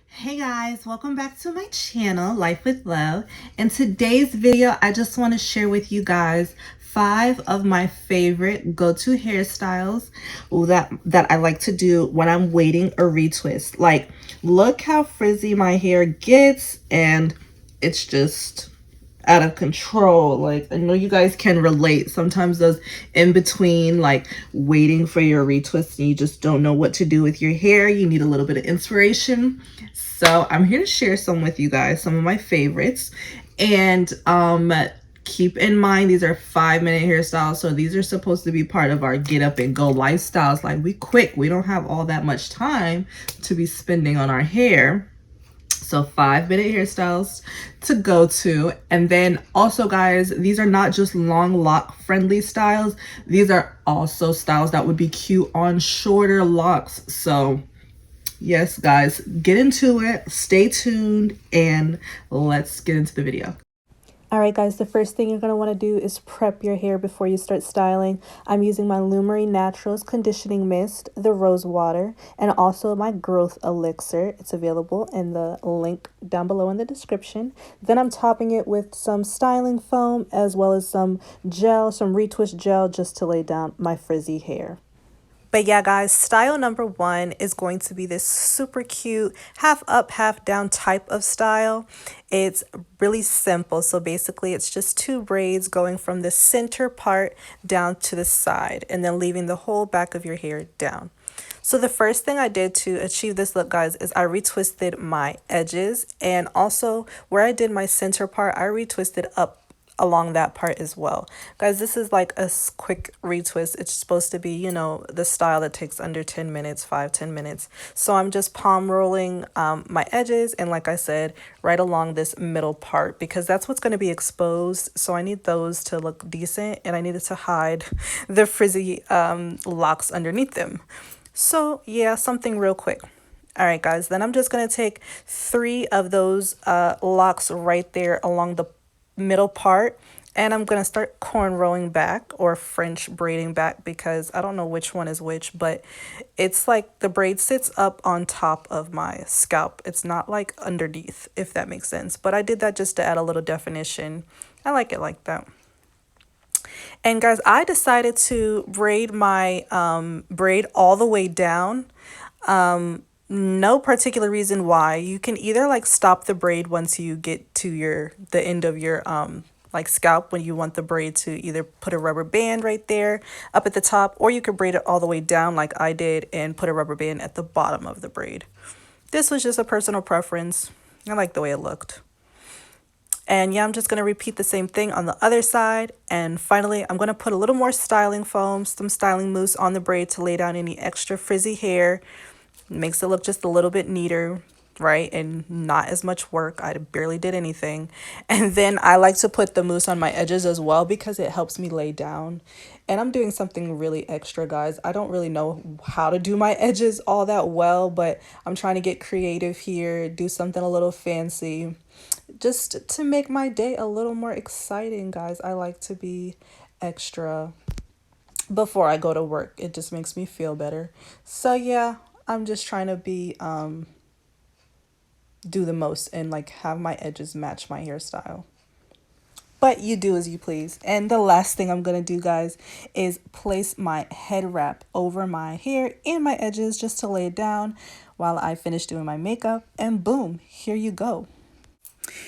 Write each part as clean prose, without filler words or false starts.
Hey guys, welcome back to my channel, Life with Love. In today's video, I just want to share with you guys 5 of my favorite go-to hairstyles that I like to do when I'm waiting a retwist. Like, look how frizzy my hair gets, and it's just out of control. Like, I know you guys can relate. Sometimes those in between, like waiting for your retwist and you just don't know what to do with your hair, you need a little bit of inspiration. So I'm here to share some with you guys, some of my favorites. And keep in mind, these are 5 minute hairstyles, so these are supposed to be part of our get up and go lifestyles. Like, we quick, we don't have all that much time to be spending on our hair. So 5 minute hairstyles to go to. And then also, guys, these are not just long lock friendly styles. These are also styles that would be cute on shorter locks. So yes, guys, get into it. Stay tuned and let's get into the video. All right, guys, the first thing you're going to want to do is prep your hair before you start styling. I'm using my Lumery Naturals Conditioning Mist, the Rose Water, and also my Growth Elixir. It's available in the link down below in the description. Then I'm topping it with some styling foam as well as some gel, some retwist gel, just to lay down my frizzy hair. But yeah, guys, style number one is going to be this super cute half up, half down type of style. It's really simple. So basically, it's just two braids going from the center part down to the side and then leaving the whole back of your hair down. So the first thing I did to achieve this look, guys, is I retwisted my edges, and also where I did my center part, I retwisted up along that part as well. Guys, this is like a quick retwist. It's supposed to be, the style that takes under 10 minutes, 5-10 minutes. So I'm just palm rolling my edges, and like I said, right along this middle part, because that's what's going to be exposed. So I need those to look decent, and I needed to hide the frizzy locks underneath them. So yeah, something real quick. All right, guys, then I'm just going to take 3 of those locks right there along the middle part, and I'm going to start cornrowing back or French braiding back, because I don't know which one is which, but it's like the braid sits up on top of my scalp. It's not like underneath, if that makes sense. But I did that just to add a little definition. I like it like that. And guys, I decided to braid my braid all the way down. No particular reason why. You can either like stop the braid once you get to the end of your like scalp, when you want the braid to either put a rubber band right there up at the top, or you could braid it all the way down like I did and put a rubber band at the bottom of the braid. This was just a personal preference. I like the way it looked. And yeah, I'm just going to repeat the same thing on the other side. And finally, I'm going to put a little more styling foam, some styling mousse on the braid to lay down any extra frizzy hair. It makes it look just a little bit neater, right? And not as much work. I barely did anything. And then I like to put the mousse on my edges as well, because it helps me lay down. And I'm doing something really extra, guys. I don't really know how to do my edges all that well, but I'm trying to get creative here, do something a little fancy, just to make my day a little more exciting, guys. I like to be extra before I go to work. It just makes me feel better. So yeah, I'm just trying to be do the most and like have my edges match my hairstyle. But you do as you please. And the last thing I'm going to do, guys, is place my head wrap over my hair and my edges just to lay it down while I finish doing my makeup. And boom, here you go.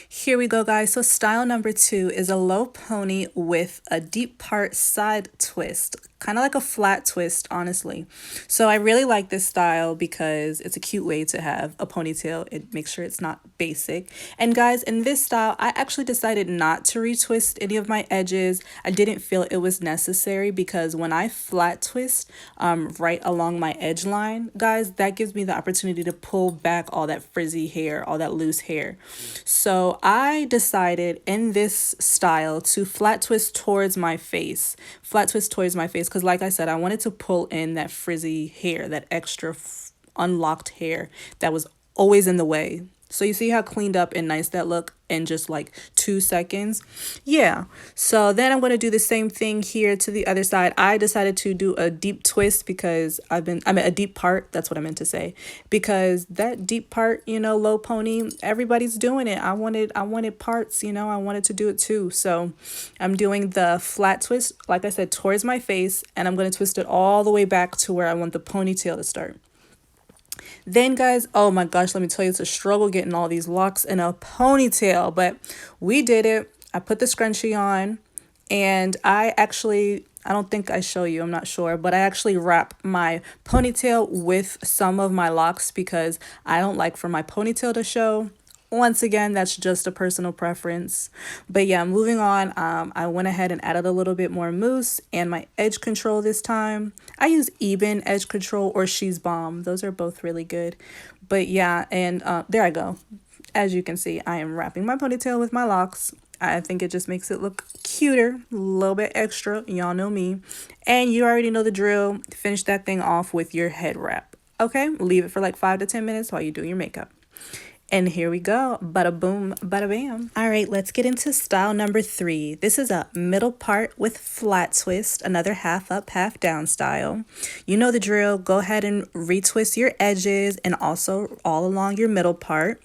Here we go, guys. So style number two is a low pony with a deep part side twist, kind of like a flat twist, honestly. So I really like this style because it's a cute way to have a ponytail. It makes sure it's not basic. And guys, in this style, I actually decided not to retwist any of my edges. I didn't feel it was necessary, because when I flat twist right along my edge line, guys, that gives me the opportunity to pull back all that frizzy hair, all that loose hair. So I decided in this style to flat twist towards my face, because like I said, I wanted to pull in that frizzy hair, that extra unlocked hair that was always in the way. So you see how cleaned up and nice that look in just like 2 seconds? Yeah. So then I'm going to do the same thing here to the other side. I decided to do a deep twist because I mean, a deep part. That's what I meant to say. Because that deep part, you know, low pony, everybody's doing it. I wanted parts, you know, I wanted to do it too. So I'm doing the flat twist, like I said, towards my face, and I'm going to twist it all the way back to where I want the ponytail to start. Then, guys, oh my gosh, let me tell you, it's a struggle getting all these locks in a ponytail, but we did it. I put the scrunchie on, and I don't think I show you, I'm not sure, but I actually wrap my ponytail with some of my locks because I don't like for my ponytail to show. Once again, that's just a personal preference. But yeah, moving on, I went ahead and added a little bit more mousse and my edge control this time. I use Eben edge control or She's Bomb. Those are both really good. But yeah, and there I go. As you can see, I am wrapping my ponytail with my locks. I think it just makes it look cuter, a little bit extra. Y'all know me. And you already know the drill. Finish that thing off with your head wrap. Okay, leave it for like 5 to 10 minutes while you do your makeup. And here we go. Bada boom, bada bam. All right, let's get into style number 3. This is a middle part with flat twist, another half up, half down style. You know the drill. Go ahead and retwist your edges and also all along your middle part.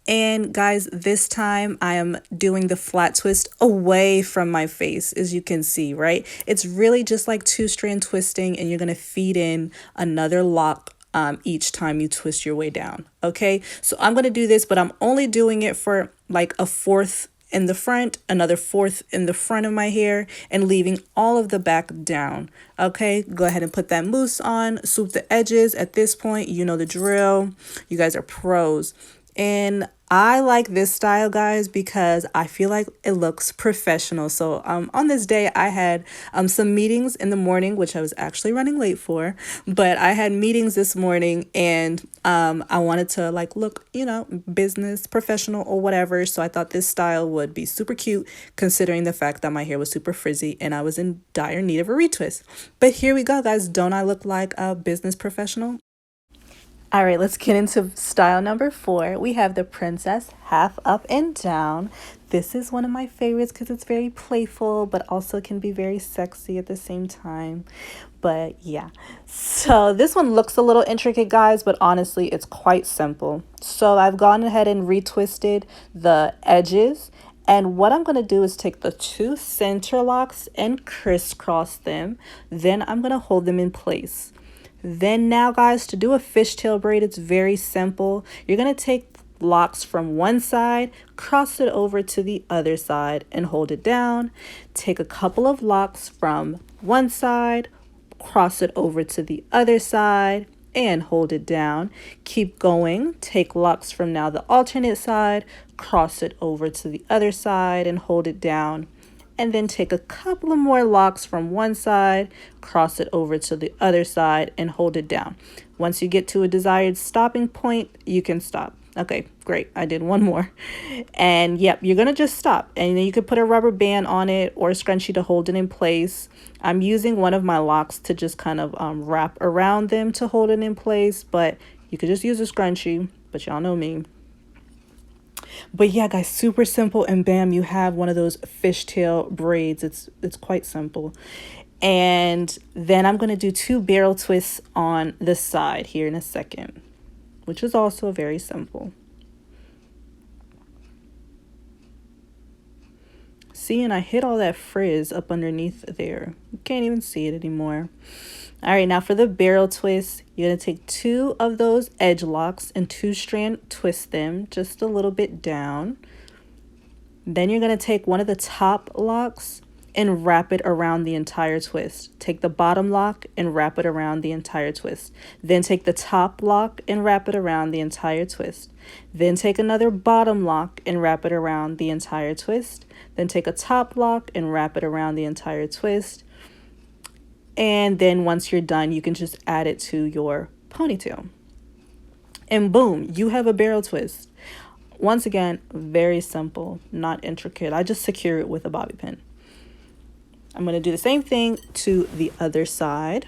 And guys, this time I am doing the flat twist away from my face, as you can see, right? It's really just like 2-strand twisting, and you're going to feed in another lock each time you twist your way down. Okay, so I'm going to do this, but I'm only doing it for like a fourth in the front, another fourth in the front of my hair, and leaving all of the back down. Okay, go ahead and put that mousse on, swoop the edges. At this point, you know the drill. You guys are pros. And I like this style, guys, because I feel like it looks professional. So on this day, I had some meetings in the morning, which I was actually running late for. But I had meetings this morning, and I wanted to like look, you know, business, professional or whatever. So I thought this style would be super cute, considering the fact that my hair was super frizzy and I was in dire need of a retwist. But here we go, guys. Don't I look like a business professional? All right, let's get into style number 4. We have the princess half up and down. This is one of my favorites because it's very playful, but also can be very sexy at the same time. But yeah, so this one looks a little intricate, guys, but honestly, it's quite simple. So I've gone ahead and retwisted the edges. And what I'm going to do is take the 2 center locks and crisscross them. Then I'm going to hold them in place. Then now, guys, to do a fishtail braid, it's very simple. You're going to take locks from one side, cross it over to the other side and hold it down. Take a couple of locks from one side, cross it over to the other side and hold it down. Keep going. Take locks from now the alternate side, cross it over to the other side and hold it down. And then take a couple of more locks from one side, cross it over to the other side and hold it down. Once you get to a desired stopping point, you can stop. Okay, great. I did one more. And yep, you're going to just stop. And then you could put a rubber band on it or a scrunchie to hold it in place. I'm using one of my locks to just kind of wrap around them to hold it in place. But you could just use a scrunchie, but y'all know me. But yeah, guys, super simple, and bam, you have one of those fishtail braids. It's quite simple. And then I'm going to do 2 barrel twists on the side here in a second, which is also very simple. See, and I hit all that frizz up underneath there. You can't even see it anymore. All right, now for the barrel twist, you're going to take 2 of those edge locks and 2-strand twist them just a little bit down. Then you're going to take one of the top locks and wrap it around the entire twist. Take the bottom lock and wrap it around the entire twist. Then take the top lock and wrap it around the entire twist. Then take another bottom lock and wrap it around the entire twist. Then take a top lock and wrap it around the entire twist. And then once you're done, you can just add it to your ponytail. And boom, you have a barrel twist. Once again, very simple, not intricate. I just secure it with a bobby pin. I'm going to do the same thing to the other side.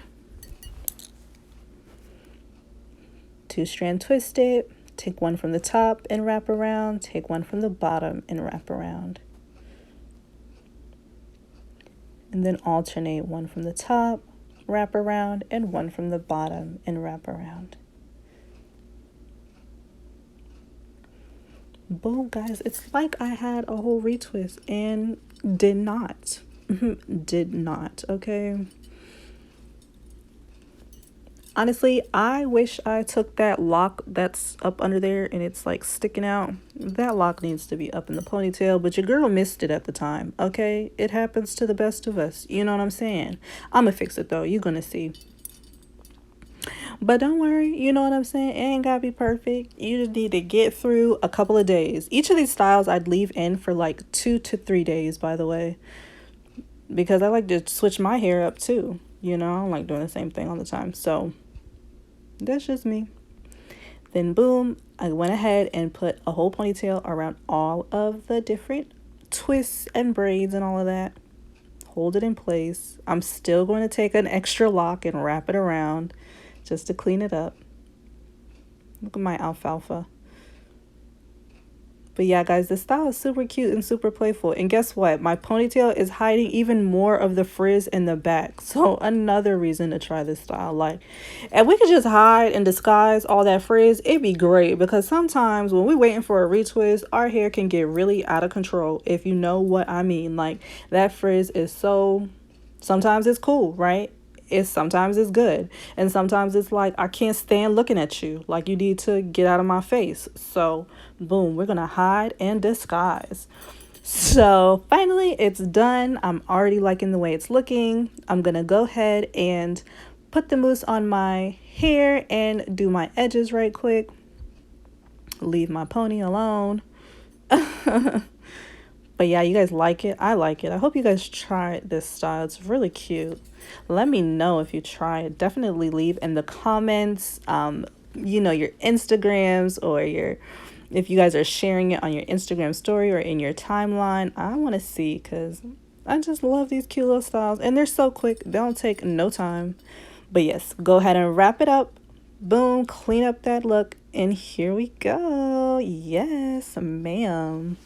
2-strand twist it, Take one from the top and wrap around. Take one from the bottom and wrap around. And then alternate one from the top, wrap around, and one from the bottom and wrap around. Boom, guys. It's like I had a whole retwist and did not. Did not, okay? Honestly, I wish I took that lock that's up under there and it's like sticking out. That lock needs to be up in the ponytail, but your girl missed it at the time, okay? It happens to the best of us. You know what I'm saying? I'm gonna fix it though. You're gonna see. But don't worry, you know what I'm saying? It ain't gotta be perfect. You just need to get through a couple of days. Each of these styles I'd leave in for like 2 to 3 days, by the way, because I like to switch my hair up too. You know, I don't like doing the same thing all the time. So that's just me. Then boom, I went ahead and put a whole ponytail around all of the different twists and braids and all of that. Hold it in place. I'm still going to take an extra lock and wrap it around just to clean it up. Look at my alfalfa. But yeah, guys, this style is super cute and super playful. And guess what? My ponytail is hiding even more of the frizz in the back. So another reason to try this style. Like, and we could just hide and disguise all that frizz. It'd be great because sometimes when we're waiting for a retwist, our hair can get really out of control, if you know what I mean. Like, that frizz is so... Sometimes it's cool, right? Sometimes it's good, and sometimes it's like I can't stand looking at you, like you need to get out of my face. So boom, we're gonna hide and disguise. So finally it's done. I'm already liking the way it's looking. I'm gonna go ahead and put the mousse on my hair and do my edges right quick. Leave my pony alone. But yeah, you guys like it. I like it. I hope you guys try this style. It's really cute. Let me know if you try it. Definitely leave in the comments, you know, your Instagrams, or if you guys are sharing it on your Instagram story or in your timeline. I want to see, because I just love these cute little styles. And they're so quick. They don't take no time. But yes, go ahead and wrap it up. Boom, clean up that look. And here we go. Yes, ma'am.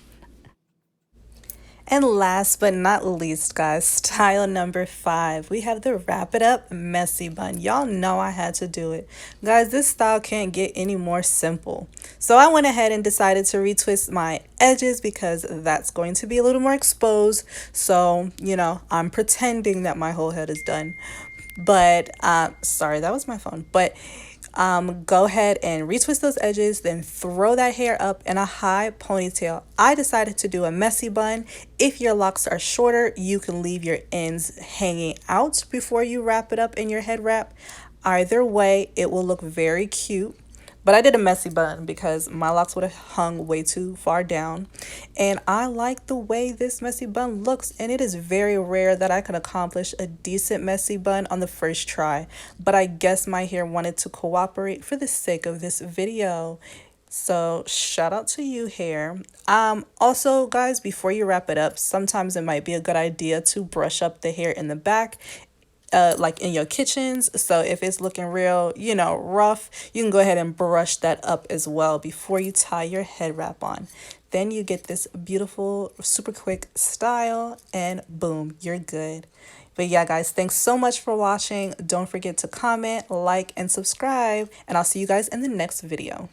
And last but not least, guys, style number 5. We have the Wrap It Up Messy Bun. Y'all know I had to do it. Guys, this style can't get any more simple. So I went ahead and decided to retwist my edges because that's going to be a little more exposed. So, you know, I'm pretending that my whole head is done. But, sorry, that was my phone. But go ahead and retwist those edges, then throw that hair up in a high ponytail. I decided to do a messy bun. If your locks are shorter, you can leave your ends hanging out before you wrap it up in your head wrap. Either way, it will look very cute. But I did a messy bun because my locks would have hung way too far down. And I like the way this messy bun looks. And it is very rare that I can accomplish a decent messy bun on the first try. But I guess my hair wanted to cooperate for the sake of this video. So shout out to you, hair. Also, guys, before you wrap it up, sometimes it might be a good idea to brush up the hair in the back, like in your kitchens. So if it's looking real, you know, rough, you can go ahead and brush that up as well before you tie your head wrap on. Then you get this beautiful, super quick style, and boom, you're good. But yeah, guys, thanks so much for watching. Don't forget to comment, like, and subscribe, and I'll see you guys in the next video.